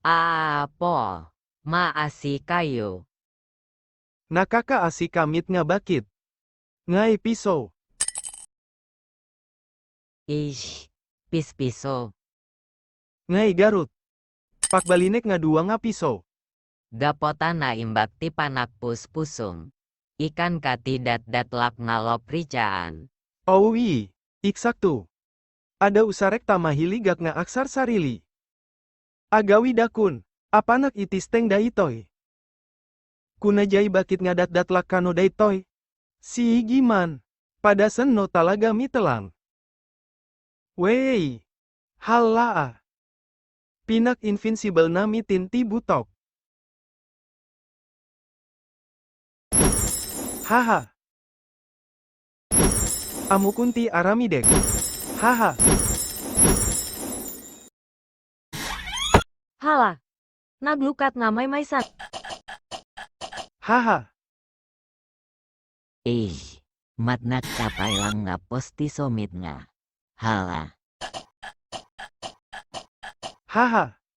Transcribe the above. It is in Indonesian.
Apo, maasi kayo. Nakaka asi kamit nga bakit? Nga piso. Ish, piso. Nga garut. Pakbalinek nga dua nga piso. Dapotan na imbak ti panakpus-pusong. Ikan katidat-datlak ngalop ricaan. Owi, eksakto. Ada usarek tamahiligak nga aksar sarili. Agawi dakun, apanak itisteng daitoy. Kunajay bakit nga dat-datlak kano daitoy? Si Giman, padasan no talaga mitelang. Wey, hala. Pinak invincible na mitin ti butok. Haha. Amukunti aramidek. Haha. Hala. Naglukat nga may maysan. Haha. Ish, matnak kapay lang nga posti somit nga. Hala. Haha.